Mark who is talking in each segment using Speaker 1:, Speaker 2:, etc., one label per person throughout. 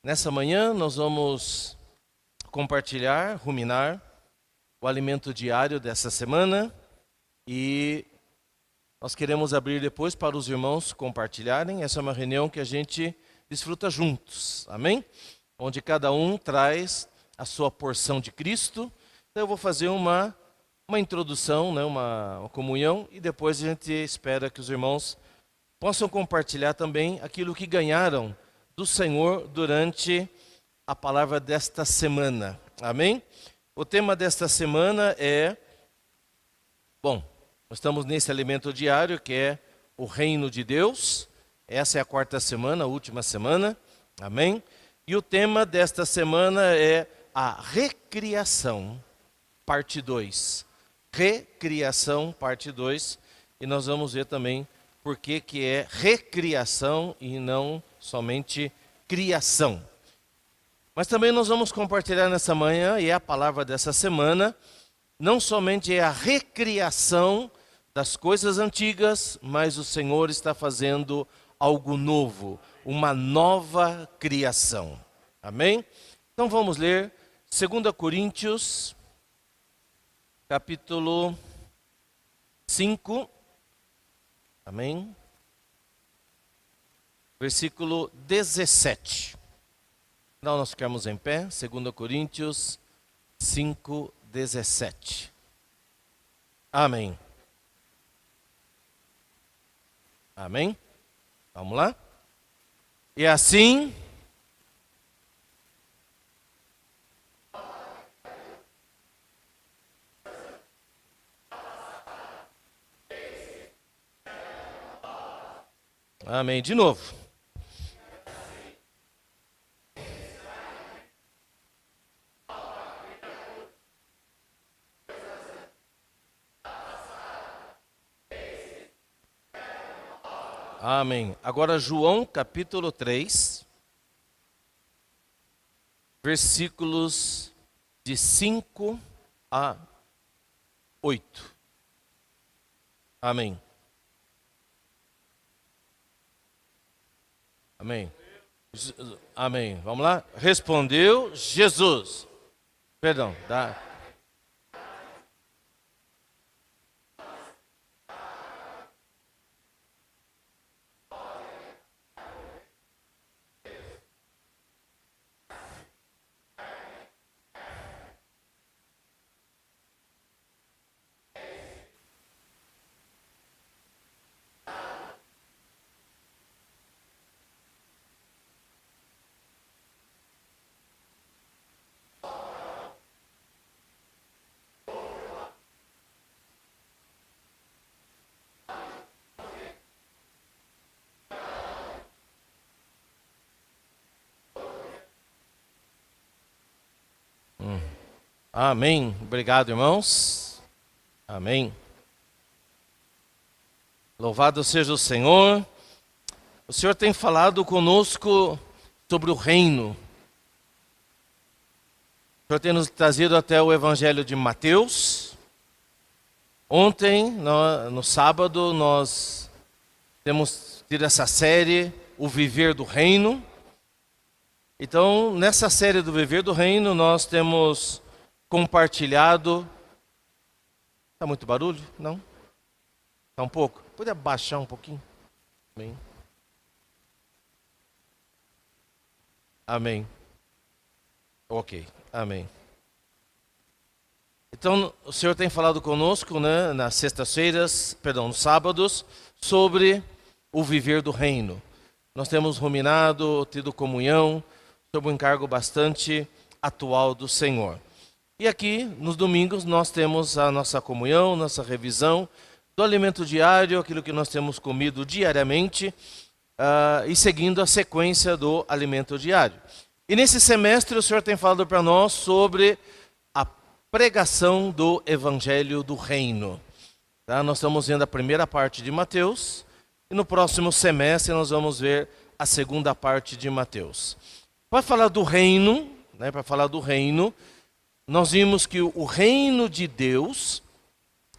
Speaker 1: Nessa manhã, nós vamos compartilhar, ruminar o alimento diário dessa semana e nós queremos abrir depois para os irmãos compartilharem. Essa é uma reunião que a gente desfruta juntos, amém? Onde cada um traz a sua porção de Cristo. Então eu vou fazer uma introdução, né, uma comunhão, e depois a gente espera que os irmãos possam compartilhar também aquilo que ganharam do Senhor durante a palavra desta semana. Amém? O tema desta semana nós estamos nesse alimento diário que é o reino de Deus. Essa é a quarta semana, a última semana. Amém? E o tema desta semana é a recriação, parte 2. Recriação, parte 2. E nós vamos ver também por que é recriação e não somente criação. Mas também nós vamos compartilhar nessa manhã, e é a palavra dessa semana, não somente é a recriação das coisas antigas, mas o Senhor está fazendo algo novo, uma nova criação. Amém? Então vamos ler 2 Coríntios, capítulo 5. Amém? Versículo 17. Então nós ficamos em pé, 2 Coríntios 5, 17. Amém. Amém? Vamos lá? E assim... Amém. De novo. Amém. Agora João capítulo 3, versículos de 5 a 8. Amém. Amém. Amém. Vamos lá? Respondeu Jesus. Perdão. Amém. Obrigado, irmãos. Amém. Louvado seja o Senhor. O Senhor tem falado conosco sobre o reino. O Senhor tem nos trazido até o Evangelho de Mateus. Ontem, no sábado, nós temos tido essa série, O Viver do Reino. Então, nessa série do Viver do Reino, nós temos compartilhado. Está muito barulho? Não? Está um pouco? Pode abaixar um pouquinho? Amém. Amém. Ok. Amém. Então, o Senhor tem falado conosco, né, nas sextas-feiras, nos sábados, sobre o viver do reino. Nós temos ruminado, tido comunhão, sob um encargo bastante atual do Senhor. E aqui, nos domingos, nós temos a nossa comunhão, nossa revisão do alimento diário, aquilo que nós temos comido diariamente, e seguindo a sequência do alimento diário. E nesse semestre, o Senhor tem falado para nós sobre a pregação do Evangelho do Reino. Tá? Nós estamos vendo a primeira parte de Mateus, e no próximo semestre nós vamos ver a segunda parte de Mateus. Para falar do reino, nós vimos que o reino de Deus,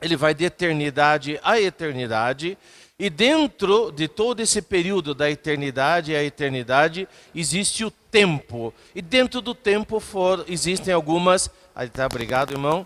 Speaker 1: ele vai de eternidade a eternidade, E dentro de todo esse período da eternidade à eternidade, existe o tempo. E dentro do tempo existem algumas... Aí tá, obrigado, irmão.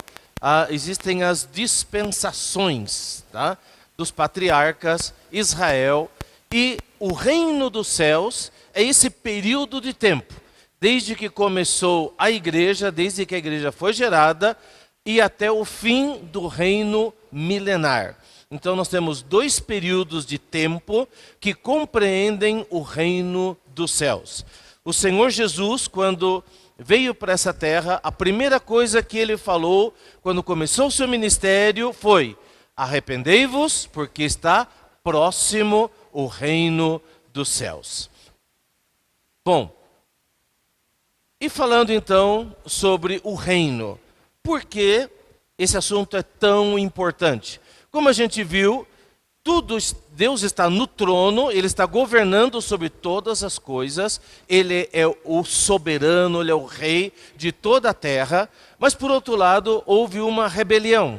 Speaker 1: Existem as dispensações, tá? Dos patriarcas, Israel. E o reino dos céus é esse período de tempo. Desde que começou a igreja, desde que a igreja foi gerada, e até o fim do reino milenar. Então nós temos 2 períodos de tempo que compreendem o reino dos céus. O Senhor Jesus, quando veio para essa terra, a primeira coisa que ele falou, quando começou o seu ministério, foi: arrependei-vos, porque está próximo o reino dos céus. Bom, e falando então sobre o reino, por que esse assunto é tão importante? Como a gente viu, Deus está no trono, Ele está governando sobre todas as coisas, Ele é o soberano, Ele é o rei de toda a terra, mas por outro lado houve uma rebelião,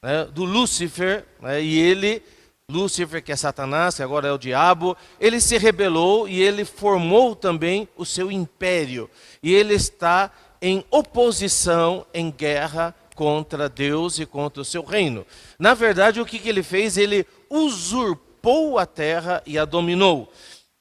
Speaker 1: né, do Lúcifer, né, e Lúcifer, que é Satanás, que agora é o diabo, ele se rebelou e ele formou também o seu império. E ele está em oposição, em guerra contra Deus e contra o seu reino. Na verdade, o que ele fez? Ele usurpou a terra e a dominou.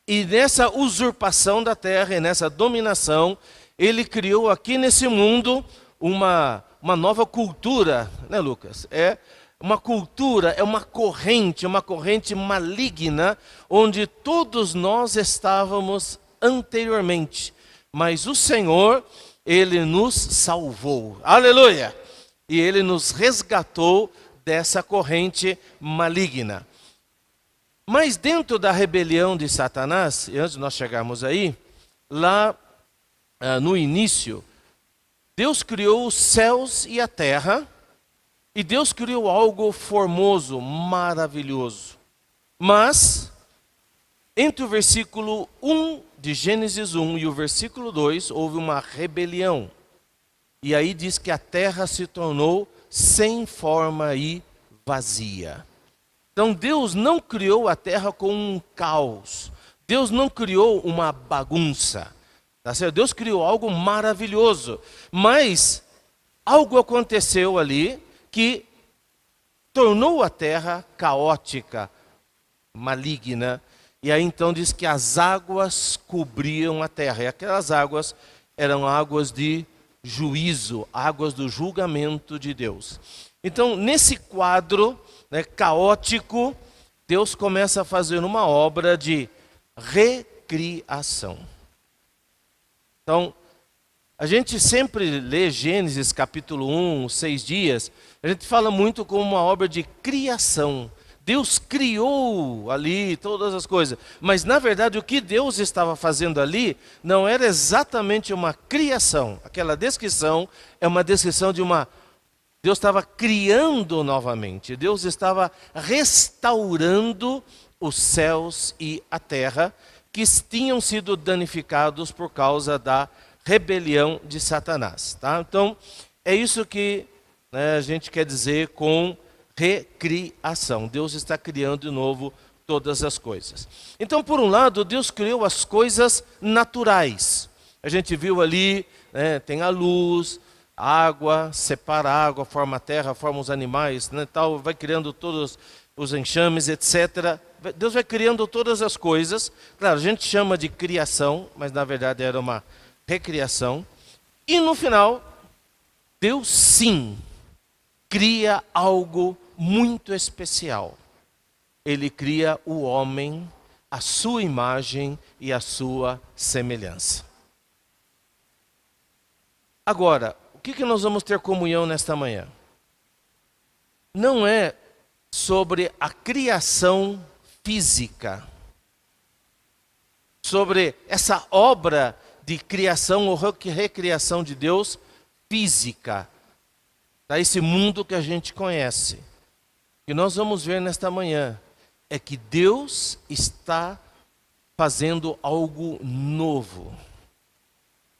Speaker 1: E nessa usurpação da terra e nessa dominação, ele criou aqui nesse mundo uma nova cultura, né, Lucas? É uma cultura, é uma corrente maligna, onde todos nós estávamos anteriormente. Mas o Senhor, Ele nos salvou. Aleluia! E Ele nos resgatou dessa corrente maligna. Mas dentro da rebelião de Satanás, e antes de nós chegarmos aí, lá no início, Deus criou os céus e a terra, e Deus criou algo formoso, maravilhoso. Mas, entre o versículo 1 de Gênesis 1 e o versículo 2, houve uma rebelião. E aí diz que a terra se tornou sem forma e vazia. Então Deus não criou a terra com um caos. Deus não criou uma bagunça. Tá certo? Deus criou algo maravilhoso. Mas algo aconteceu ali que tornou a terra caótica, maligna. E aí então diz que as águas cobriam a terra. E aquelas águas eram águas de juízo, águas do julgamento de Deus. Então, nesse quadro, né, caótico, Deus começa a fazer uma obra de recriação. Então, a gente sempre lê Gênesis capítulo 1, 6 dias, a gente fala muito como uma obra de criação. Deus criou ali todas as coisas, mas na verdade o que Deus estava fazendo ali não era exatamente uma criação. Aquela descrição é uma descrição de Deus estava criando novamente, Deus estava restaurando os céus e a terra que tinham sido danificados por causa da rebelião de Satanás. Tá? Então, é isso que a gente quer dizer com recriação. Deus está criando de novo todas as coisas. Então, por um lado, Deus criou as coisas naturais. A gente viu ali, tem a luz, a água, separa a água, forma a terra, forma os animais, tal, vai criando todos os enxames, etc. Deus vai criando todas as coisas. Claro, a gente chama de criação, mas na verdade era uma recriação. E no final, Deus sim cria algo muito especial. Ele cria o homem, a sua imagem e a sua semelhança. Agora, o que nós vamos ter comunhão nesta manhã? Não é sobre a criação física, sobre essa obra de criação ou recriação de Deus física, tá? Esse mundo que a gente conhece. O que nós vamos ver nesta manhã é que Deus está fazendo algo novo.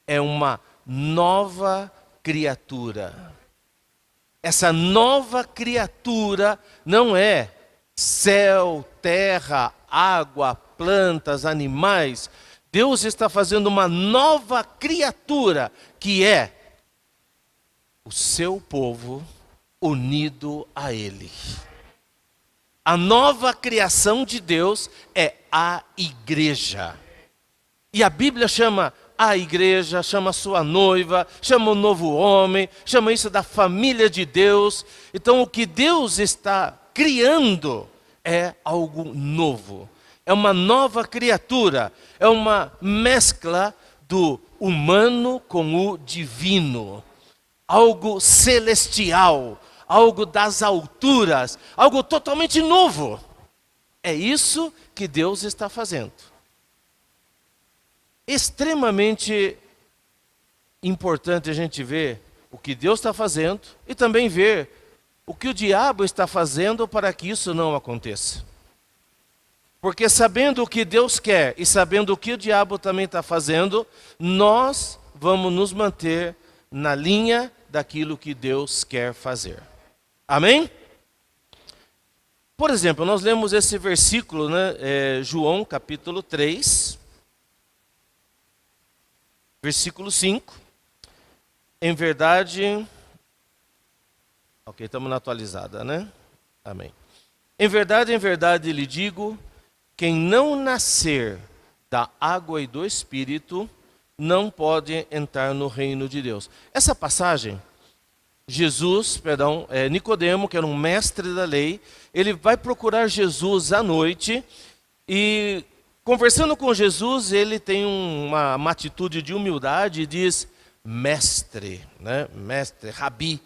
Speaker 1: É uma nova criatura. Essa nova criatura não é céu, terra, água, plantas, animais. Deus está fazendo uma nova criatura, que é o seu povo unido a Ele. A nova criação de Deus é a igreja. E a Bíblia chama a igreja, chama a sua noiva, chama o novo homem, chama isso da família de Deus. Então o que Deus está criando é algo novo. É uma nova criatura, é uma mescla do humano com o divino. Algo celestial, algo das alturas, algo totalmente novo. É isso que Deus está fazendo. Extremamente importante a gente ver o que Deus está fazendo e também ver o que o diabo está fazendo para que isso não aconteça. Porque sabendo o que Deus quer e sabendo o que o diabo também está fazendo, nós vamos nos manter na linha daquilo que Deus quer fazer. Amém? Por exemplo, nós lemos esse versículo, né, João capítulo 3, versículo 5. Em verdade... Ok, estamos na atualizada, né? Amém. Em verdade lhe digo, quem não nascer da água e do Espírito, não pode entrar no reino de Deus. Essa passagem, Nicodemo, que era um mestre da lei, ele vai procurar Jesus à noite e, conversando com Jesus, ele tem uma atitude de humildade e diz, mestre, né? Mestre, rabi.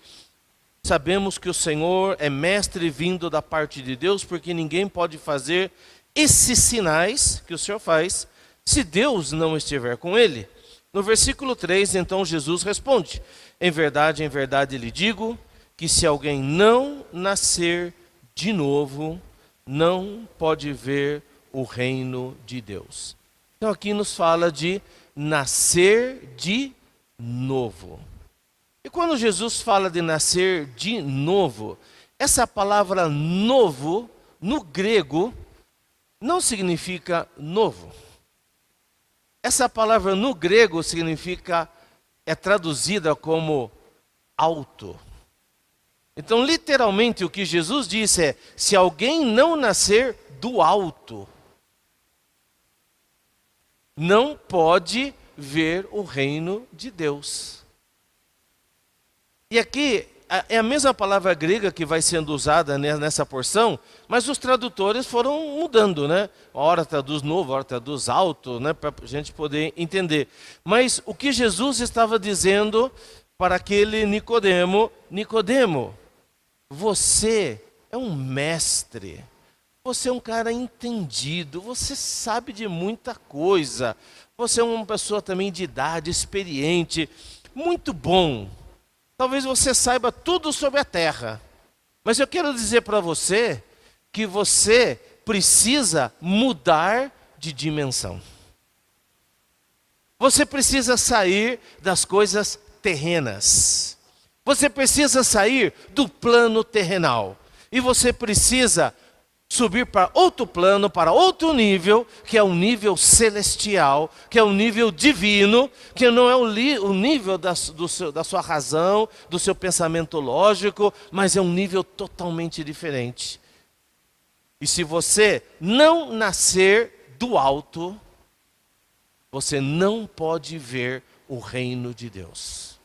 Speaker 1: Sabemos que o Senhor é mestre vindo da parte de Deus, porque ninguém pode fazer esses sinais que o Senhor faz, se Deus não estiver com ele. No versículo 3, então Jesus responde, em verdade lhe digo, que se alguém não nascer de novo, não pode ver o reino de Deus. Então aqui nos fala de nascer de novo. E quando Jesus fala de nascer de novo, essa palavra novo, no grego, não significa novo. Essa palavra no grego é traduzida como alto. Então, literalmente, o que Jesus disse é, se alguém não nascer do alto, não pode ver o reino de Deus. E aqui é a mesma palavra grega que vai sendo usada nessa porção, mas os tradutores foram mudando, né? Ora traduz novo, ora traduz alto, né? Para a gente poder entender. Mas o que Jesus estava dizendo para aquele Nicodemo, Nicodemo, você é um mestre, você é um cara entendido, você sabe de muita coisa, você é uma pessoa também de idade, experiente, muito bom. Talvez você saiba tudo sobre a terra, mas eu quero dizer para você que você precisa mudar de dimensão. Você precisa sair das coisas terrenas. Você precisa sair do plano terrenal. E você precisa subir para outro plano, para outro nível, que é um nível celestial, que é um nível divino, que não é o nível da sua razão, do seu pensamento lógico, mas é um nível totalmente diferente. E se você não nascer do alto, você não pode ver o reino de Deus.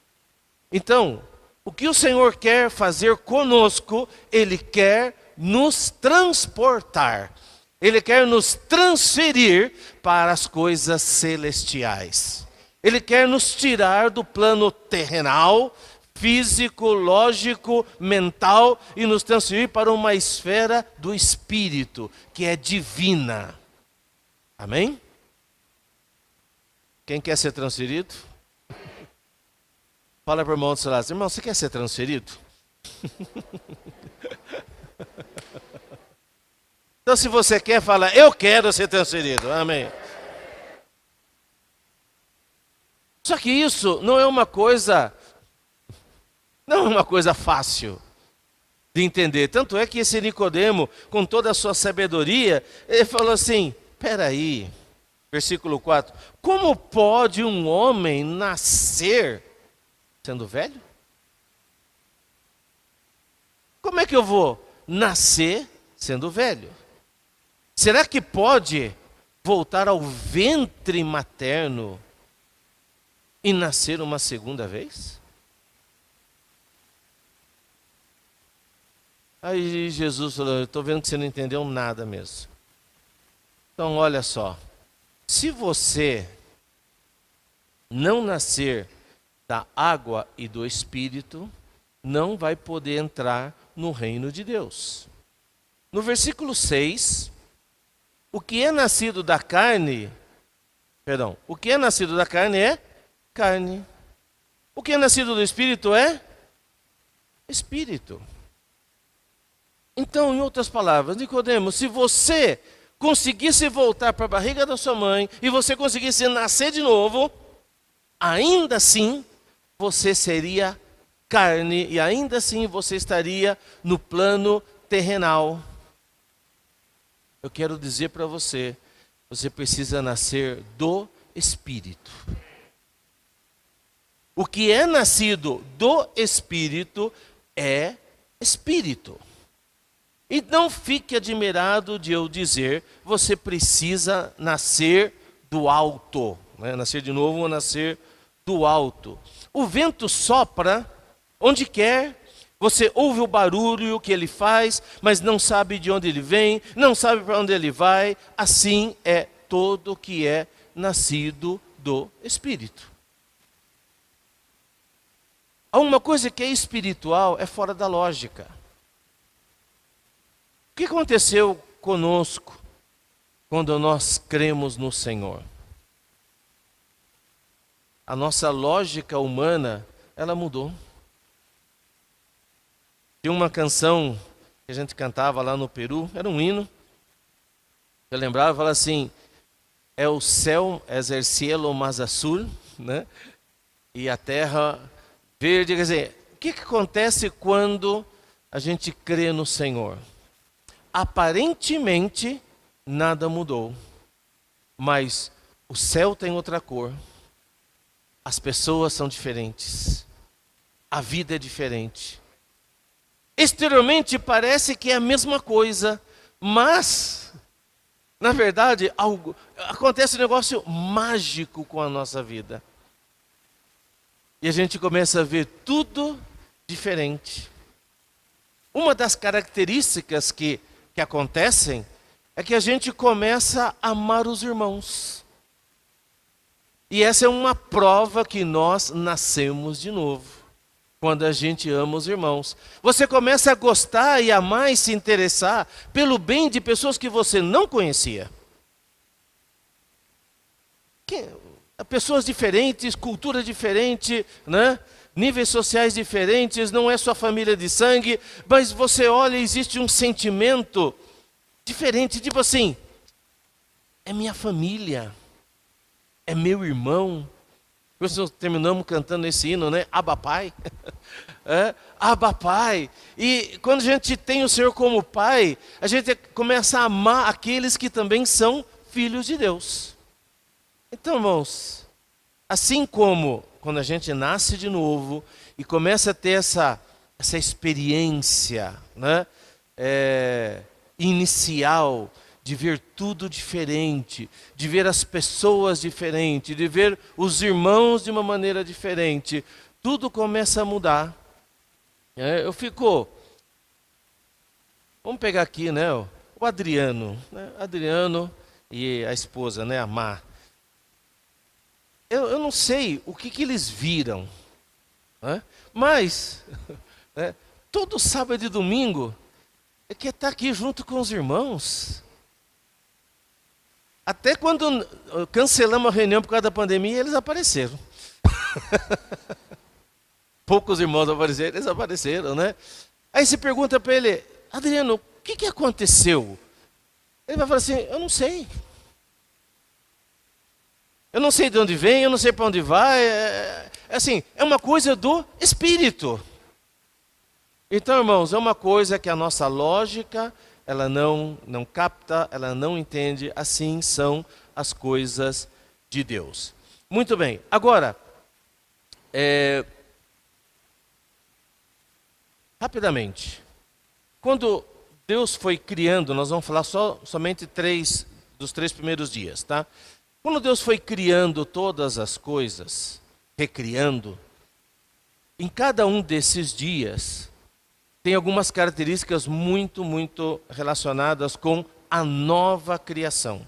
Speaker 1: Então, o que o Senhor quer fazer conosco, Ele quer nos transportar. Ele quer nos transferir para as coisas celestiais. Ele quer nos tirar do plano terrenal, físico, lógico, mental e nos transferir para uma esfera do Espírito, que é divina. Amém? Quem quer ser transferido? Fala para o irmão do seu lado, irmão, você quer ser transferido? Então, se você quer, fala, eu quero ser transferido. Amém. Só que isso não é uma coisa fácil. de entender. Tanto é que esse Nicodemo, com toda a sua sabedoria, ele falou assim: peraí, versículo 4, como pode um homem nascer sendo velho? Como é que eu vou nascer sendo velho? Será que pode voltar ao ventre materno e nascer uma segunda vez? Aí Jesus falou: eu estou vendo que você não entendeu nada mesmo. Então olha só, se você não nascer da água e do Espírito, não vai poder entrar no reino de Deus. No versículo 6, o que é nascido da carne, o que é nascido da carne é carne. O que é nascido do Espírito é Espírito. Então, em outras palavras, Nicodemo, se você conseguisse voltar para a barriga da sua mãe e você conseguisse nascer de novo, ainda assim você seria carne e ainda assim você estaria no plano terrenal. Eu quero dizer para você, você precisa nascer do Espírito. O que é nascido do Espírito é Espírito. E não fique admirado de eu dizer, você precisa nascer do alto. Né? Nascer de novo ou nascer do alto. O vento sopra onde quer, você ouve o barulho que ele faz, mas não sabe de onde ele vem, não sabe para onde ele vai. Assim é todo que é nascido do Espírito. Alguma coisa que é espiritual é fora da lógica. O que aconteceu conosco quando nós cremos no Senhor? A nossa lógica humana, ela mudou. Tinha uma canção que a gente cantava lá no Peru, era um hino. Eu lembrava, falava assim, é o céu, es el cielo más azul, né? E a terra verde. Quer dizer, o que acontece quando a gente crê no Senhor? Aparentemente, nada mudou. Mas o céu tem outra cor. As pessoas são diferentes. A vida é diferente. Exteriormente parece que é a mesma coisa, mas, na verdade, acontece um negócio mágico com a nossa vida. E a gente começa a ver tudo diferente. Uma das características que acontecem é que a gente começa a amar os irmãos. E essa é uma prova que nós nascemos de novo. Quando a gente ama os irmãos. Você começa a gostar e amar e se interessar pelo bem de pessoas que você não conhecia. Pessoas diferentes, cultura diferente, né? Níveis sociais diferentes, não é sua família de sangue, mas você olha e existe um sentimento diferente, tipo assim, é minha família, é meu irmão. Nós terminamos cantando esse hino, né? Abba Pai. Abba Pai. E quando a gente tem o Senhor como Pai, a gente começa a amar aqueles que também são filhos de Deus. Então, irmãos, assim como quando a gente nasce de novo e começa a ter essa experiência, né? Inicial, de ver tudo diferente, de ver as pessoas diferentes, de ver os irmãos de uma maneira diferente, tudo começa a mudar. Vamos pegar aqui, né, o Adriano, né, Adriano e a esposa, né, a Má. Eu não sei o que eles viram, né, mas né, todo sábado e domingo é que estar aqui junto com os irmãos. Até quando cancelamos a reunião por causa da pandemia, eles apareceram. Poucos irmãos apareceram, eles apareceram, né? Aí você pergunta para ele, Adriano, o que aconteceu? Ele vai falar assim, eu não sei. Eu não sei de onde vem, eu não sei para onde vai. Assim, é uma coisa do Espírito. Então, irmãos, é uma coisa que a nossa lógica, ela não capta, ela não entende. Assim são as coisas de Deus. Muito bem. Agora, rapidamente, quando Deus foi criando, nós vamos falar somente dos 3 primeiros dias, tá? Quando Deus foi criando todas as coisas, recriando, em cada um desses dias, tem algumas características muito relacionadas com a nova criação.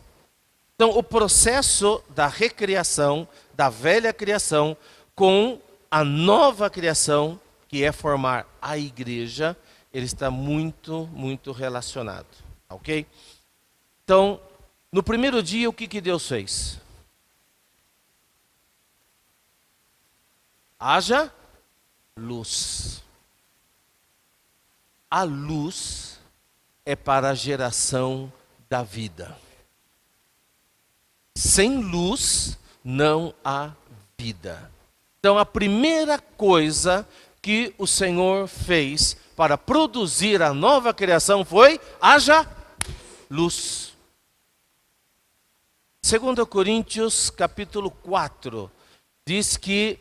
Speaker 1: Então, o processo da recriação, da velha criação, com a nova criação, que é formar a igreja, ele está muito relacionado, ok? Então, no primeiro dia, o que Deus fez? Haja luz. A luz é para a geração da vida. Sem luz não há vida. Então, a primeira coisa que o Senhor fez para produzir a nova criação foi: haja luz. 2 Coríntios capítulo 4 diz que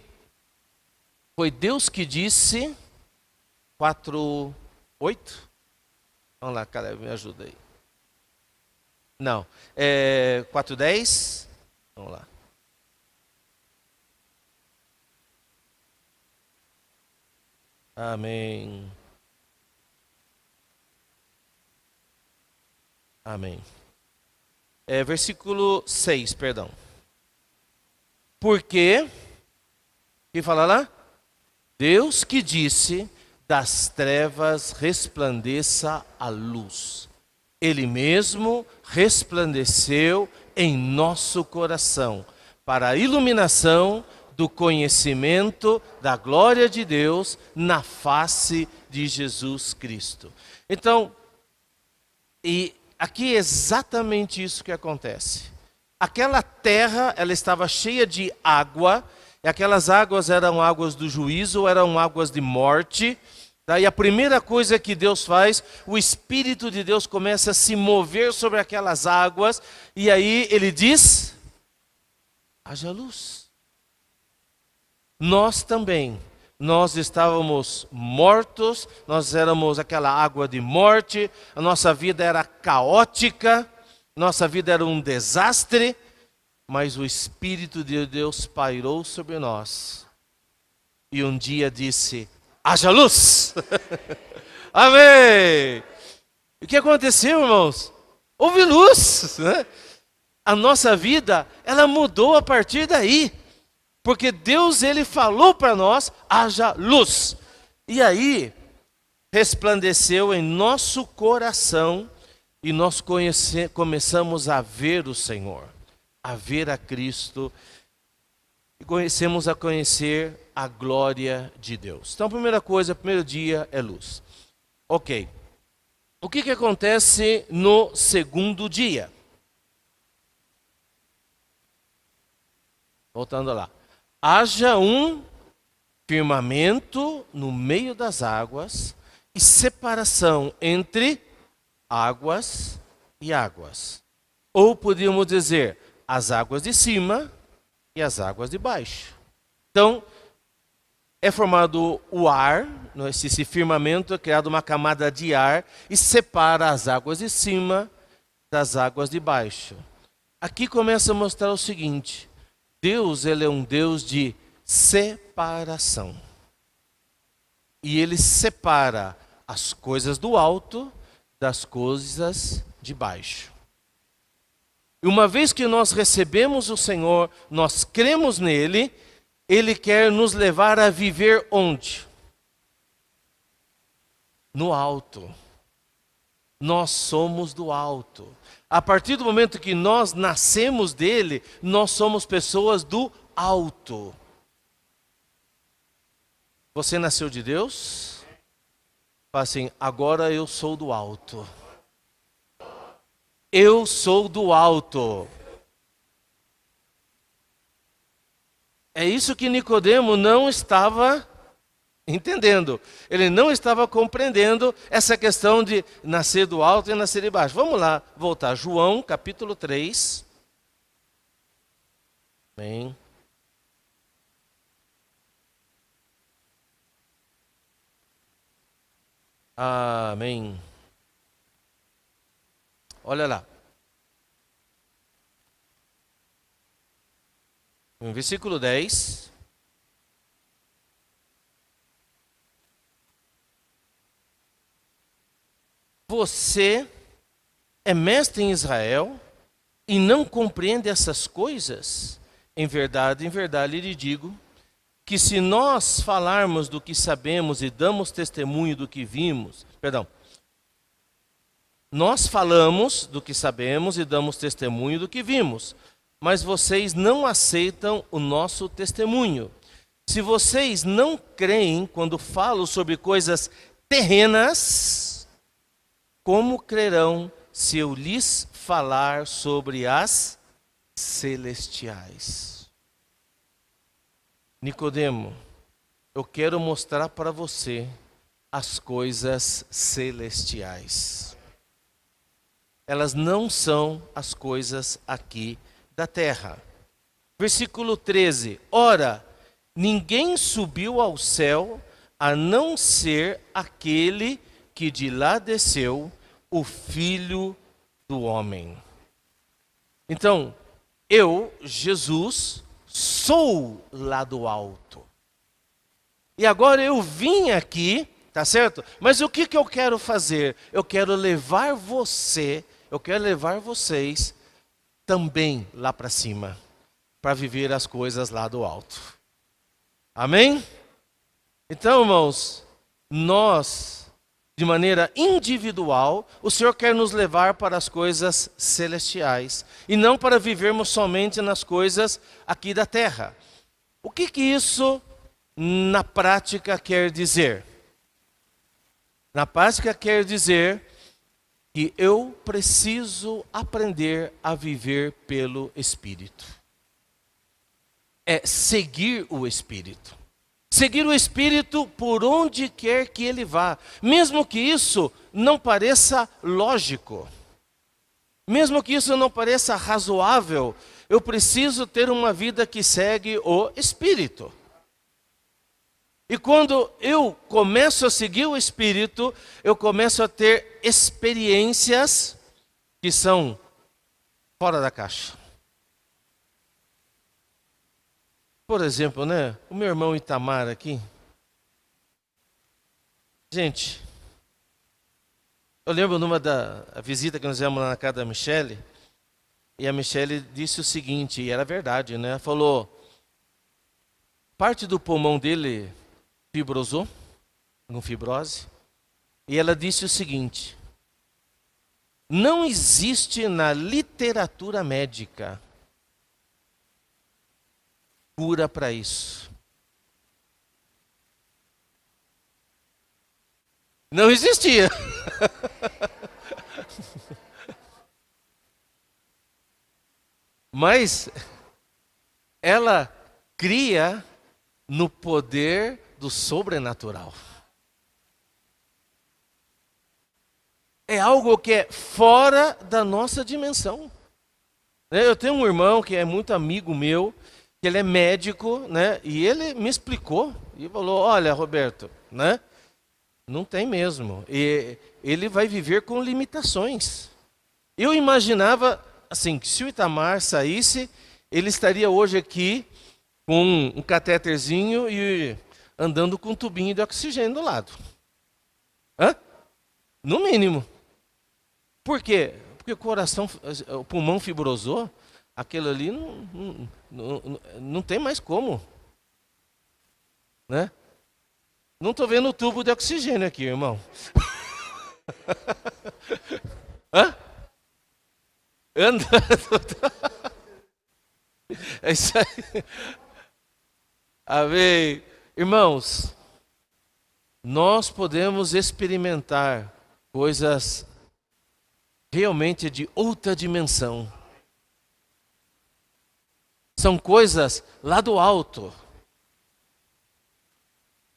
Speaker 1: foi Deus que disse, 4:8? Vamos lá, Caleb, me ajuda aí. Não, 4:10? Vamos lá. Amém. Amém. Versículo 6, perdão. Porque, que fala lá? Deus que disse: das trevas resplandeça a luz. Ele mesmo resplandeceu em nosso coração, para a iluminação do conhecimento da glória de Deus na face de Jesus Cristo. Então, e aqui é exatamente isso que acontece. Aquela terra, ela estava cheia de água, e aquelas águas eram águas do juízo, eram águas de morte. Daí a primeira coisa que Deus faz, o Espírito de Deus começa a se mover sobre aquelas águas, e aí ele diz: haja luz. Nós também, nós estávamos mortos, nós éramos aquela água de morte, a nossa vida era caótica, nossa vida era um desastre, mas o Espírito de Deus pairou sobre nós. E um dia disse: haja luz! Amém! O que aconteceu, irmãos? Houve luz, né? A nossa vida, ela mudou a partir daí. Porque Deus, ele falou para nós: haja luz. E aí, resplandeceu em nosso coração e nós começamos a ver o Senhor, a ver a Cristo, e começamos a conhecer a glória de Deus. Então, a primeira coisa, primeiro dia é luz. Ok. O que acontece no segundo dia? Voltando lá. Haja um firmamento no meio das águas e separação entre águas e águas. Ou podíamos dizer, as águas de cima e as águas de baixo. Então, é formado o ar, esse firmamento é criado uma camada de ar e separa as águas de cima das águas de baixo. Aqui começa a mostrar o seguinte: Deus, ele é um Deus de separação. E ele separa as coisas do alto das coisas de baixo. E uma vez que nós recebemos o Senhor, nós cremos nele, ele quer nos levar a viver onde? No alto. Nós somos do alto. A partir do momento que nós nascemos dele, nós somos pessoas do alto. Você nasceu de Deus? Fala assim: agora eu sou do alto. Eu sou do alto. É isso que Nicodemo não estava entendendo. Ele não estava compreendendo essa questão de nascer do alto e nascer de baixo. Vamos lá, voltar. João, capítulo 3. Amém. Amém. Olha lá. No versículo 10. Você é mestre em Israel e não compreende essas coisas? Em verdade, lhe digo que se nós falarmos do que sabemos e damos testemunho do que vimos, nós falamos do que sabemos e damos testemunho do que vimos, mas vocês não aceitam o nosso testemunho. Se vocês não creem quando falo sobre coisas terrenas, como crerão se eu lhes falar sobre as celestiais? Nicodemo, eu quero mostrar para você as coisas celestiais. Elas não são as coisas aqui da terra. Versículo 13. Ora, ninguém subiu ao céu a não ser aquele que de lá desceu, o Filho do Homem. Então, eu, Jesus, sou lá do alto. E agora eu vim aqui, tá certo? Mas o que eu quero fazer? Eu quero levar vocês também lá para cima, para viver as coisas lá do alto. Amém? Então, irmãos, nós, de maneira individual, o Senhor quer nos levar para as coisas celestiais e não para vivermos somente nas coisas aqui da terra. O que isso na prática quer dizer? Na prática quer dizer que eu preciso aprender a viver pelo Espírito. É seguir o Espírito. Seguir o Espírito por onde quer que ele vá, mesmo que isso não pareça lógico, mesmo que isso não pareça razoável, eu preciso ter uma vida que segue o Espírito. E quando eu começo a seguir o Espírito, eu começo a ter experiências que são fora da caixa. Por exemplo, né? O meu irmão Itamar aqui. Gente, eu lembro numa da visita que nós fizemos lá na casa da Michele, e a Michele disse o seguinte, e era verdade, né? Ela falou, parte do pulmão dele fibrosou, com fibrose, e ela disse o seguinte, não existe na literatura médica cura para isso. Não existia. Mas ela cria no poder do sobrenatural. É algo que é fora da nossa dimensão. Eu tenho um irmão que é muito amigo meu, que ele é médico, né? E ele me explicou e falou: olha, Roberto, né? Não tem mesmo. E ele vai viver com limitações. Eu imaginava assim que se o Itamar saísse, ele estaria hoje aqui com um catéterzinho e andando com um tubinho de oxigênio do lado. Hã? No mínimo. Por quê? Porque o coração, o pulmão fibrosou, aquilo ali não tem mais como. Né? Não estou vendo o tubo de oxigênio aqui, irmão. Hã? Andando. É isso aí. Amém. Irmãos, nós podemos experimentar coisas realmente de outra dimensão. São coisas lá do alto.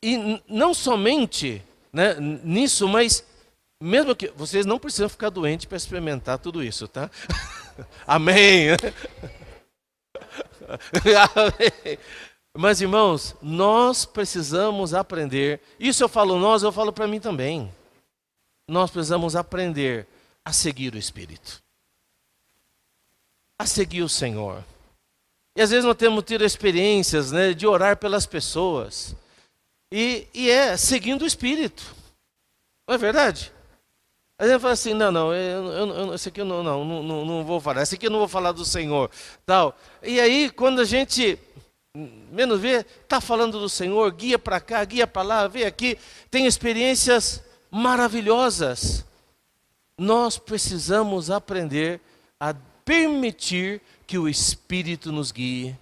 Speaker 1: E não somente, né, nisso, mas mesmo que vocês não precisam ficar doentes para experimentar tudo isso, tá? Amém. Amém. Mas irmãos, nós precisamos aprender. Isso eu falo nós, eu falo para mim também. Nós precisamos aprender a seguir o Espírito, a seguir o Senhor. E às vezes nós temos tido experiências, né, de orar pelas pessoas. E é seguindo o Espírito. Não é verdade? A gente fala assim, não, esse aqui eu não vou falar. Esse aqui eu não vou falar do Senhor. Tal. E aí, quando a gente menos vê, está falando do Senhor, guia para cá, guia para lá, vem aqui, tem experiências maravilhosas. Nós precisamos aprender a permitir que o Espírito nos guie,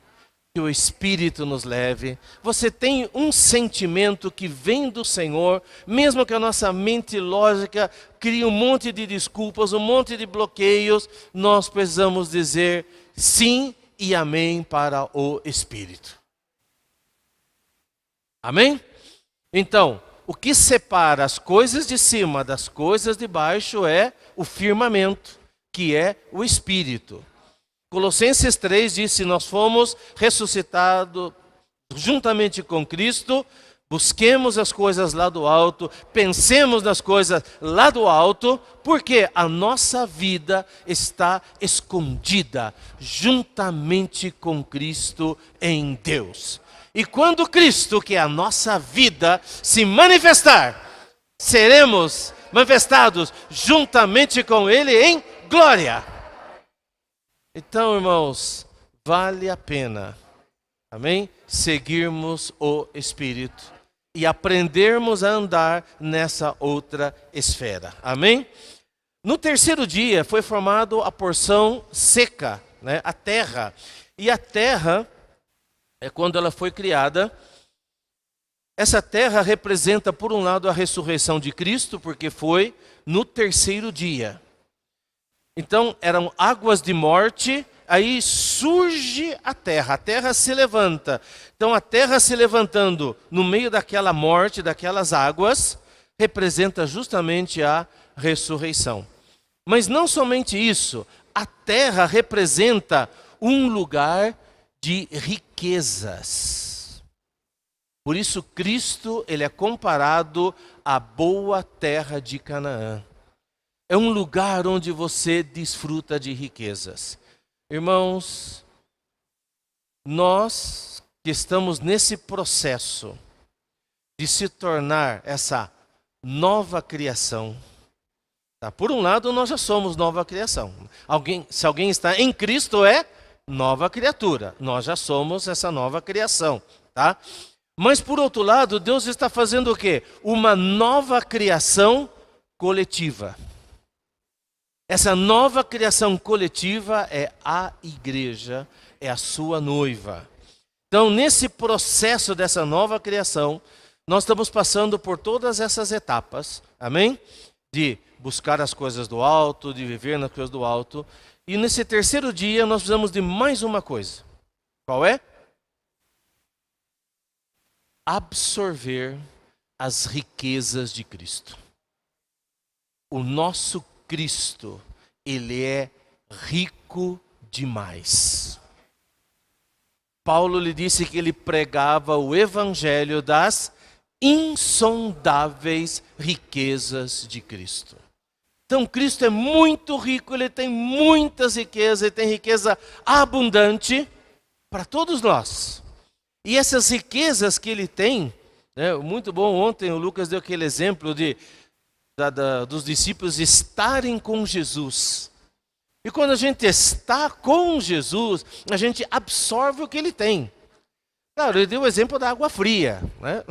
Speaker 1: que o Espírito nos leve. Você tem um sentimento que vem do Senhor, mesmo que a nossa mente lógica crie um monte de desculpas, um monte de bloqueios, nós precisamos dizer sim e amém para o Espírito. Amém? Então, o que separa as coisas de cima das coisas de baixo é o firmamento, que é o Espírito. Colossenses 3 diz: se nós fomos ressuscitados juntamente com Cristo, busquemos as coisas lá do alto, pensemos nas coisas lá do alto, porque a nossa vida está escondida juntamente com Cristo em Deus. E quando Cristo, que é a nossa vida, se manifestar, seremos manifestados juntamente com Ele em glória. Então, irmãos, vale a pena, amém? Seguirmos o Espírito e aprendermos a andar nessa outra esfera, amém? No terceiro dia foi formada a porção seca, né? A terra. E a terra, quando ela foi criada, essa terra representa, por um lado, a ressurreição de Cristo, porque foi no terceiro dia. Então, eram águas de morte, aí surge a terra se levanta. Então, a terra se levantando no meio daquela morte, daquelas águas, representa justamente a ressurreição. Mas não somente isso, a terra representa um lugar de riquezas. Por isso, Cristo, ele é comparado à boa terra de Canaã. É um lugar onde você desfruta de riquezas. Irmãos, nós que estamos nesse processo de se tornar essa nova criação, tá? Por um lado, nós já somos nova criação. Se alguém está em Cristo, é nova criatura. Nós já somos essa nova criação, tá? Mas por outro lado, Deus está fazendo o quê? Uma nova criação coletiva. Essa nova criação coletiva é a igreja, é a sua noiva. Então, nesse processo dessa nova criação, nós estamos passando por todas essas etapas, amém? De buscar as coisas do alto, de viver nas coisas do alto. E nesse terceiro dia, nós precisamos de mais uma coisa. Qual é? Absorver as riquezas de Cristo. O nosso Cristo, ele é rico demais. Paulo lhe disse que ele pregava o evangelho das insondáveis riquezas de Cristo. Então Cristo é muito rico, ele tem muitas riquezas, ele tem riqueza abundante para todos nós. E essas riquezas que ele tem, né, muito bom, ontem o Lucas deu aquele exemplo dos discípulos estarem com Jesus. E quando a gente está com Jesus, a gente absorve o que ele tem. Claro, ele deu o exemplo da água fria, né?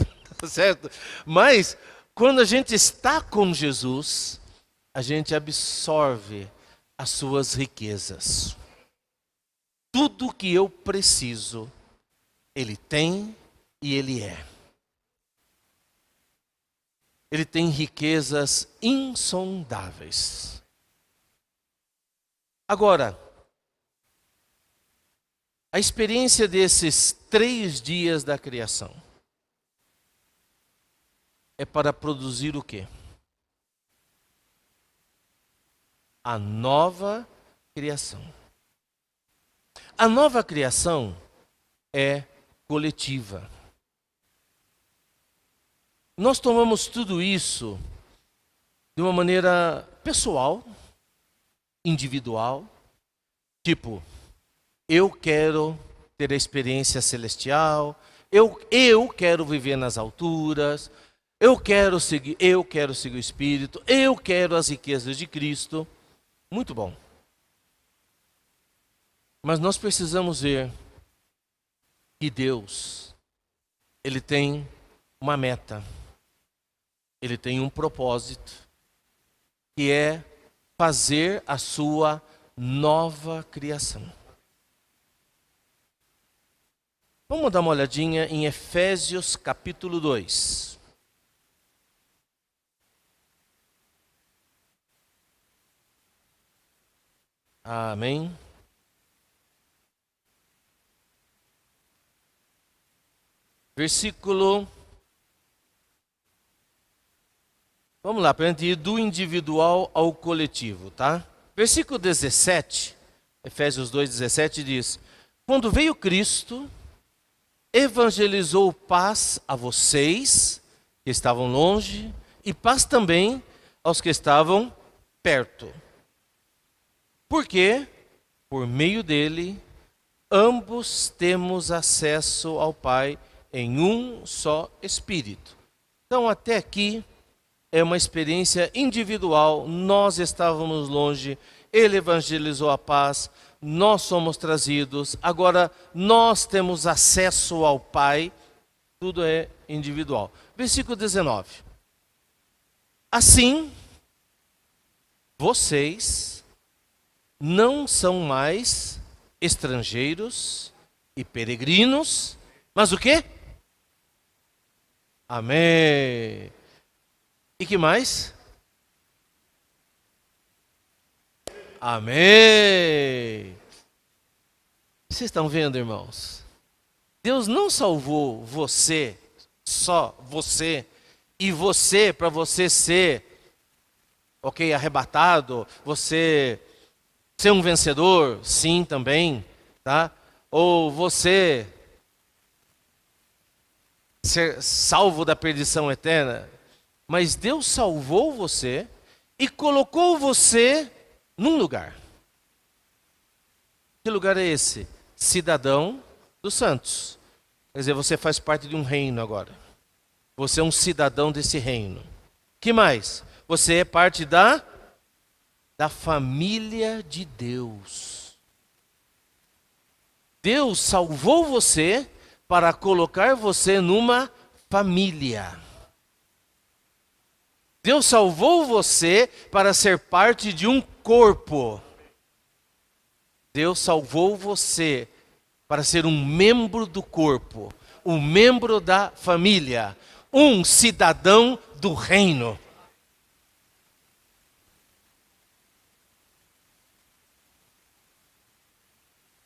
Speaker 1: Certo? Mas quando a gente está com Jesus, a gente absorve as suas riquezas. Tudo que eu preciso, ele tem e ele é. Ele tem riquezas insondáveis. Agora, a experiência desses 3 dias da criação é para produzir o quê? A nova criação. A nova criação é coletiva. Nós tomamos tudo isso de uma maneira pessoal, individual, tipo, eu quero ter a experiência celestial, eu quero viver nas alturas, eu quero seguir o Espírito, eu quero as riquezas de Cristo. Muito bom. Mas nós precisamos ver que Deus, Ele tem uma meta, Ele tem um propósito, que é fazer a sua nova criação. Vamos dar uma olhadinha em Efésios capítulo 2. Amém. Versículo. Vamos lá, para a gente ir do individual ao coletivo, tá? Versículo 17, Efésios 2:17 diz: quando veio Cristo, evangelizou paz a vocês que estavam longe e paz também aos que estavam perto. Porque, por meio dele, ambos temos acesso ao Pai em um só Espírito. Então, até aqui é uma experiência individual. Nós estávamos longe, ele evangelizou a paz, nós somos trazidos, agora nós temos acesso ao Pai, tudo é individual. Versículo 19. Assim, vocês não são mais estrangeiros e peregrinos, mas o quê? Amém. E que mais? Amém. Vocês estão vendo, irmãos? Deus não salvou você, só você, e você para você ser, ok, arrebatado, você ser um vencedor, sim, também, tá? Ou você ser salvo da perdição eterna. Mas Deus salvou você e colocou você num lugar. Que lugar é esse? Cidadão dos santos. Quer dizer, você faz parte de um reino agora. Você é um cidadão desse reino. Que mais? Você é parte da família de Deus. Deus salvou você para colocar você numa família. Deus salvou você para ser parte de um corpo. Deus salvou você para ser um membro do corpo, um membro da família, um cidadão do reino.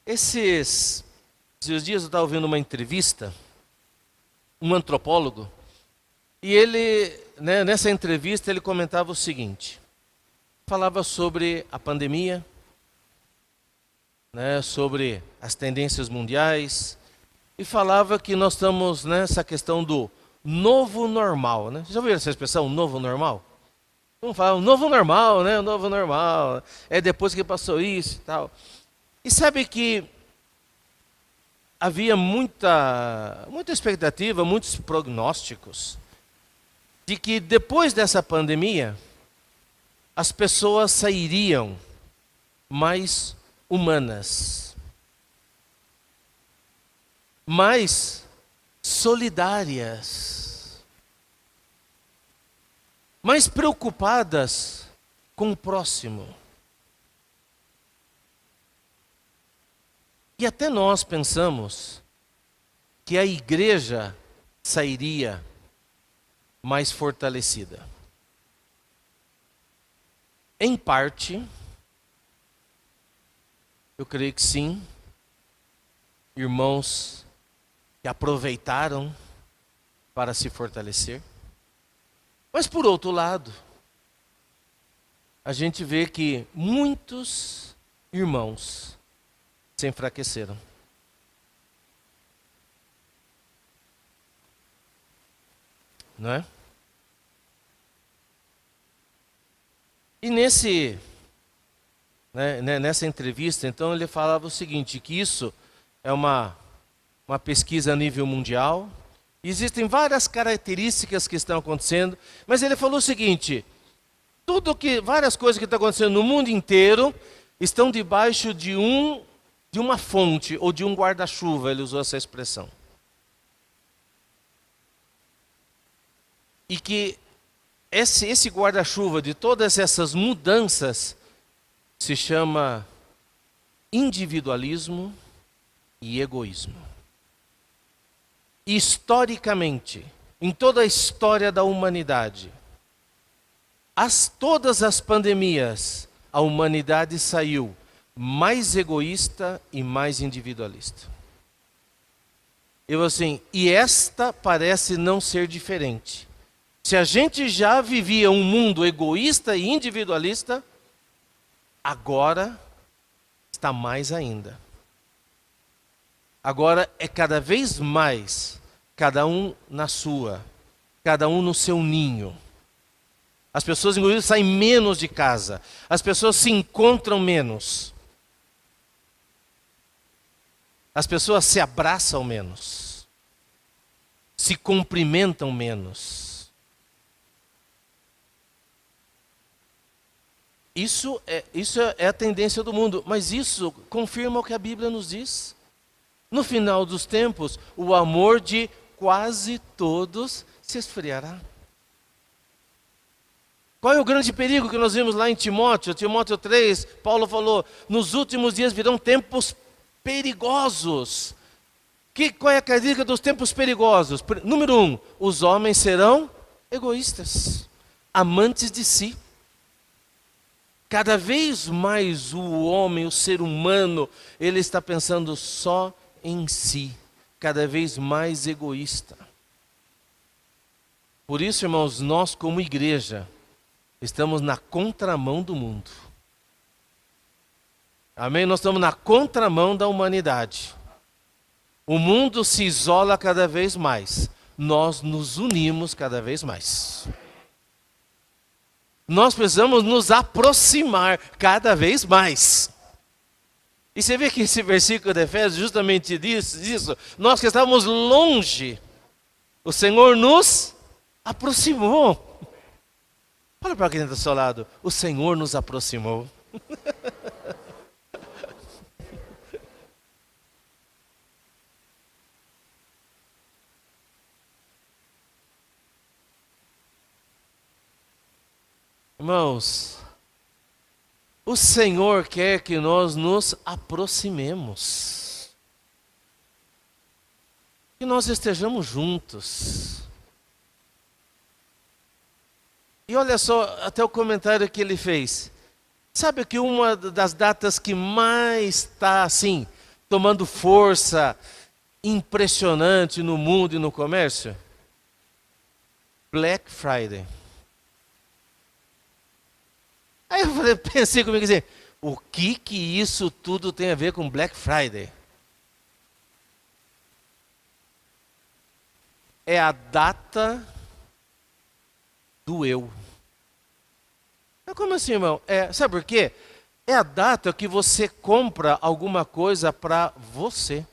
Speaker 1: Esses dias eu estava ouvindo uma entrevista, um antropólogo, e ele, nessa entrevista, ele comentava o seguinte, falava sobre a pandemia, sobre as tendências mundiais, e falava que nós estamos nessa questão do novo normal. Já ouviram essa expressão, novo normal? Vamos falar, o novo normal, o novo normal, é depois que passou isso e tal. E sabe que havia muita expectativa, muitos prognósticos, de que depois dessa pandemia, as pessoas sairiam mais humanas, mais solidárias, mais preocupadas com o próximo. E até nós pensamos que a igreja sairia mais fortalecida. Em parte, eu creio que sim. Irmãos que aproveitaram para se fortalecer. Mas por outro lado, a gente vê que muitos irmãos se enfraqueceram. Não é? E nessa entrevista, então, ele falava o seguinte, que isso é uma pesquisa a nível mundial. Existem várias características que estão acontecendo, mas ele falou o seguinte, várias coisas que estão acontecendo no mundo inteiro estão debaixo de uma fonte ou de um guarda-chuva, ele usou essa expressão. E que esse guarda-chuva de todas essas mudanças se chama individualismo e egoísmo. Historicamente, em toda a história da humanidade, todas as pandemias, a humanidade saiu mais egoísta e mais individualista. E esta parece não ser diferente. Se a gente já vivia um mundo egoísta e individualista, agora está mais ainda. Agora é cada vez mais, cada um na sua, cada um no seu ninho. As pessoas, inclusive, saem menos de casa. As pessoas se encontram menos. As pessoas se abraçam menos. Se cumprimentam menos. Isso é a tendência do mundo, mas isso confirma o que a Bíblia nos diz. No final dos tempos, o amor de quase todos se esfriará. Qual é o grande perigo que nós vimos lá em Timóteo? Timóteo 3, Paulo falou, nos últimos dias virão tempos perigosos. Qual é a característica dos tempos perigosos? Número 1, os homens serão egoístas, amantes de si. Cada vez mais o homem, o ser humano, ele está pensando só em si, cada vez mais egoísta. Por isso, irmãos, nós como igreja, estamos na contramão do mundo. Amém? Nós estamos na contramão da humanidade. O mundo se isola cada vez mais. Nós nos unimos cada vez mais. Nós precisamos nos aproximar cada vez mais. E você vê que esse versículo de Efésios justamente diz isso. Nós que estávamos longe, o Senhor nos aproximou. Fala para quem está do seu lado, o Senhor nos aproximou. Irmãos, o Senhor quer que nós nos aproximemos. Que nós estejamos juntos. E olha só, até o comentário que ele fez. Sabe que uma das datas que mais está assim, tomando força impressionante no mundo e no comércio? Black Friday. Aí eu pensei comigo assim, o que isso tudo tem a ver com Black Friday? É a data do eu. Como assim, irmão? Sabe por quê? É a data que você compra alguma coisa para você.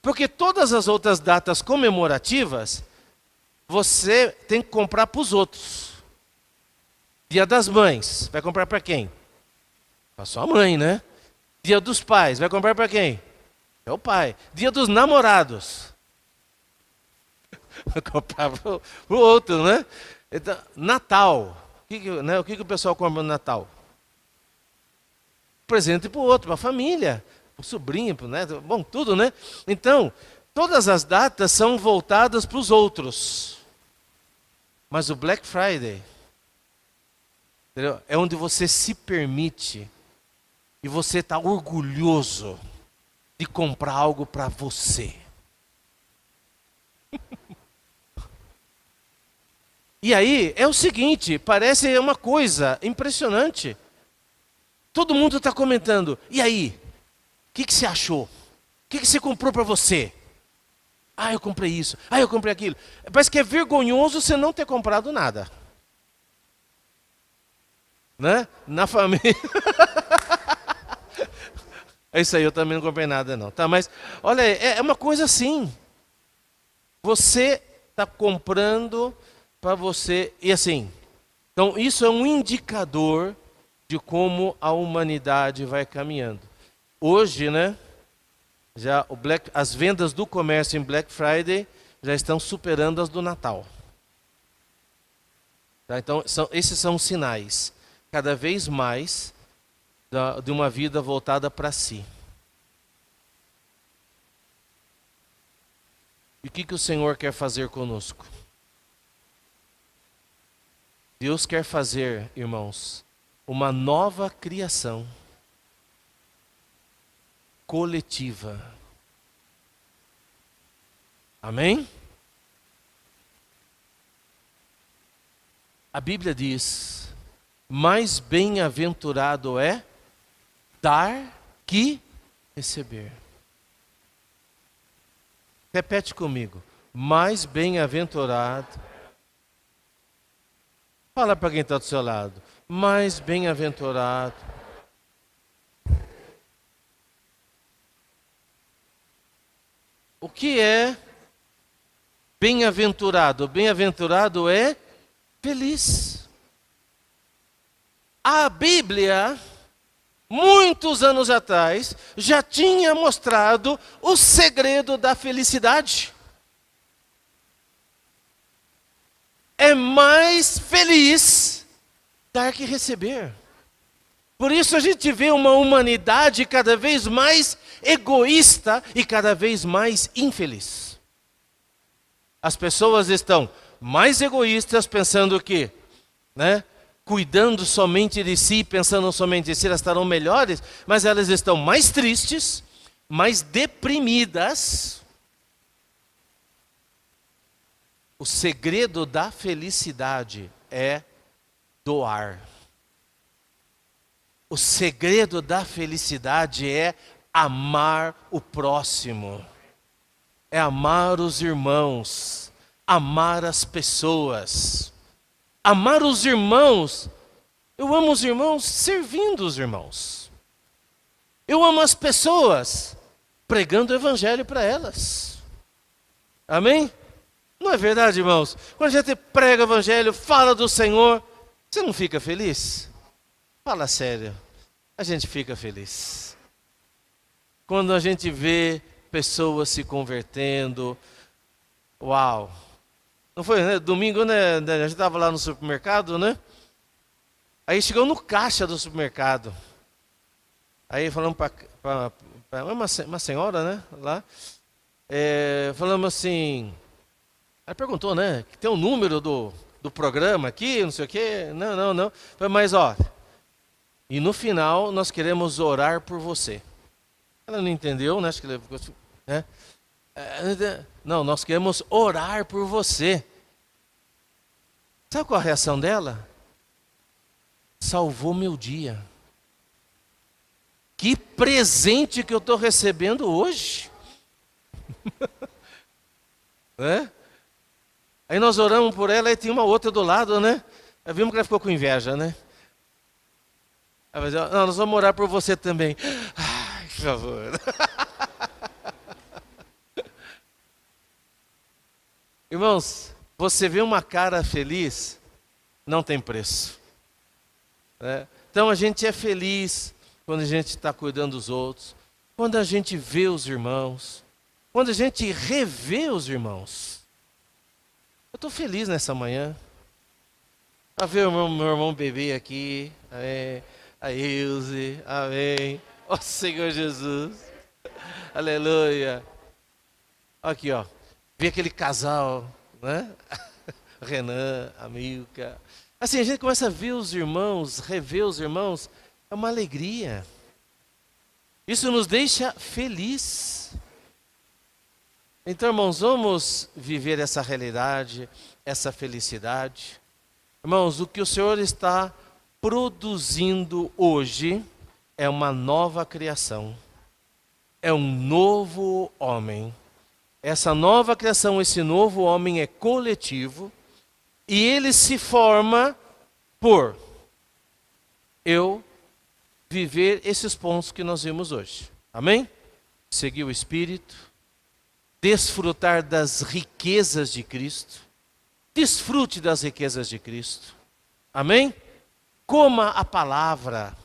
Speaker 1: Porque todas as outras datas comemorativas, você tem que comprar para os outros. Dia das Mães, vai comprar para quem? Para sua mãe, né? Dia dos Pais, vai comprar para quem? É o pai. Dia dos Namorados, vai comprar para o outro, né? Então, Natal, o que o pessoal compra no Natal? Presente para o outro, para a família, para o sobrinho, para o neto, bom, tudo, né? Então, todas as datas são voltadas para os outros. Mas o Black Friday, entendeu? É onde você se permite e você está orgulhoso de comprar algo para você. E aí é o seguinte, parece uma coisa impressionante. Todo mundo está comentando. E aí? O que você achou? O que você comprou para você? Ah, eu comprei isso. Ah, eu comprei aquilo. Parece que é vergonhoso você não ter comprado nada. Né? Na família. É isso aí, eu também não comprei nada não. Tá, mas olha, é uma coisa assim. Você está comprando para você. E assim, então isso é um indicador de como a humanidade vai caminhando. Hoje, né? Já as vendas do comércio em Black Friday já estão superando as do Natal. Tá? Então, esses são os sinais, cada vez mais, de uma vida voltada para si. E o que o Senhor quer fazer conosco? Deus quer fazer, irmãos, uma nova criação coletiva. Amém? A Bíblia diz: mais bem-aventurado é dar que receber. Repete comigo. Mais bem-aventurado. Fala para quem está do seu lado. Mais bem-aventurado. O que é bem-aventurado? Bem-aventurado é feliz. A Bíblia, muitos anos atrás, já tinha mostrado o segredo da felicidade. É mais feliz dar que receber. Por isso a gente vê uma humanidade cada vez mais egoísta e cada vez mais infeliz. As pessoas estão mais egoístas, pensando que, né, cuidando somente de si, pensando somente em si, elas estarão melhores, mas elas estão mais tristes, mais deprimidas. O segredo da felicidade é doar. O segredo da felicidade é amar o próximo, é amar os irmãos, amar as pessoas. Amar os irmãos, eu amo os irmãos servindo os irmãos. Eu amo as pessoas pregando o evangelho para elas. Amém? Não é verdade, irmãos? Quando a gente prega o evangelho, fala do Senhor, você não fica feliz? Fala sério, a gente fica feliz. Quando a gente vê pessoas se convertendo, uau! Não foi, né? Domingo, né? A gente estava lá no supermercado, né? Aí chegou no caixa do supermercado. Aí falamos para uma senhora, né? Lá. Falamos assim. Ela perguntou, né? Que tem um número do programa aqui, não sei o quê. Não. Mas, ó. E no final, nós queremos orar por você. Ela não entendeu, né? Acho que ela ficou assim, né? Não, nós queremos orar por você. Sabe qual a reação dela? Salvou meu dia. Que presente que eu estou recebendo hoje. Né? Aí nós oramos por ela e tinha uma outra do lado, né? Aí vimos que ela ficou com inveja, né? Ela disse, não, nós vamos orar por você também. Ai, por favor. Irmãos, você vê uma cara feliz, não tem preço. Né? Então a gente é feliz quando a gente está cuidando dos outros, quando a gente vê os irmãos, quando a gente revê os irmãos. Eu estou feliz nessa manhã. A ver o meu irmão bebê aqui, amém. A Ilse, amém. Ó Senhor Jesus, aleluia. Aqui, ó, ver aquele casal, né? Renan, a Milka. Assim, a gente começa a ver os irmãos, rever os irmãos, é uma alegria. Isso nos deixa feliz. Então, irmãos, vamos viver essa realidade, essa felicidade. Irmãos, o que o Senhor está produzindo hoje é uma nova criação, é um novo homem. Essa nova criação, esse novo homem é coletivo e ele se forma por eu viver esses pontos que nós vimos hoje. Amém? Seguir o Espírito, desfrutar das riquezas de Cristo. Desfrute das riquezas de Cristo. Amém? Coma a palavra.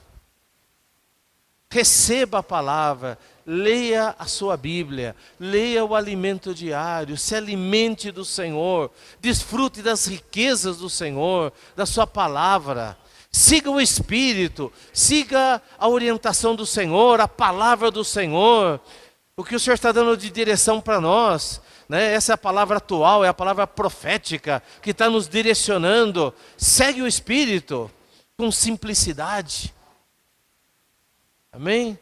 Speaker 1: Receba a palavra. Leia a sua Bíblia. Leia o alimento diário. Se alimente do Senhor. Desfrute das riquezas do Senhor, da sua palavra. Siga o Espírito. Siga a orientação do Senhor, a palavra do Senhor. O que o Senhor está dando de direção para nós, né? Essa é a palavra atual, é a palavra profética que está nos direcionando. Segue o Espírito com simplicidade. Amém?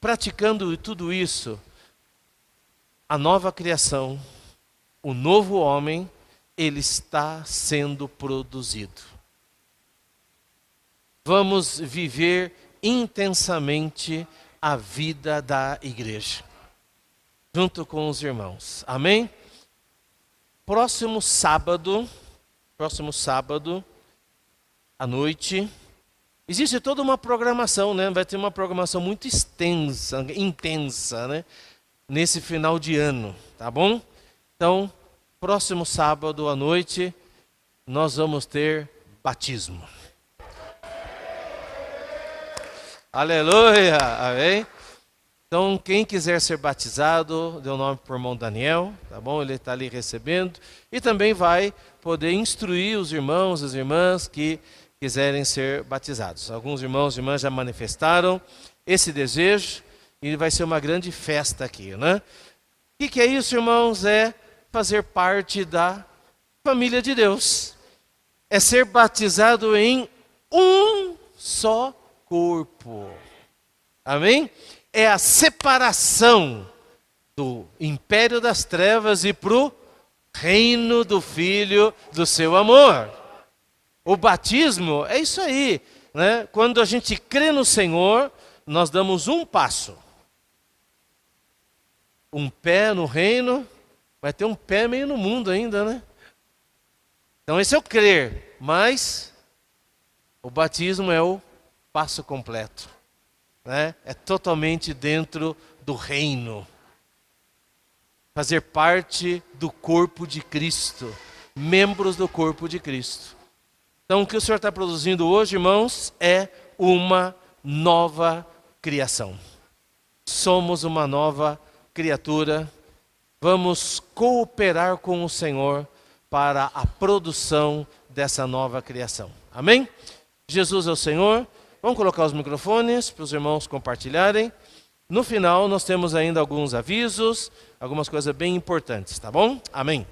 Speaker 1: Praticando tudo isso, a nova criação, o novo homem, ele está sendo produzido. Vamos viver intensamente a vida da igreja, junto com os irmãos. Amém? Próximo sábado à noite, existe toda uma programação, né? Vai ter uma programação muito extensa, intensa, né? Nesse final de ano, tá bom? Então, próximo sábado à noite, nós vamos ter batismo. Aleluia, amém? Então, quem quiser ser batizado, dê o nome para o irmão Daniel, tá bom? Ele está ali recebendo. E também vai poder instruir os irmãos, as irmãs que quiserem ser batizados. Alguns irmãos e irmãs já manifestaram esse desejo e vai ser uma grande festa aqui, né? O que é isso, irmãos? É fazer parte da família de Deus. É ser batizado em um só corpo. Amém? É a separação do império das trevas e para o reino do Filho do seu amor. O batismo é isso aí, né? Quando a gente crê no Senhor, nós damos um passo. Um pé no reino, vai ter um pé meio no mundo ainda, né? Então esse é o crer, mas o batismo é o passo completo, né? É totalmente dentro do reino. Fazer parte do corpo de Cristo, membros do corpo de Cristo. Então o que o Senhor está produzindo hoje, irmãos, é uma nova criação. Somos uma nova criatura. Vamos cooperar com o Senhor para a produção dessa nova criação. Amém? Jesus é o Senhor. Vamos colocar os microfones para os irmãos compartilharem. No final nós temos ainda alguns avisos, algumas coisas bem importantes, tá bom? Amém.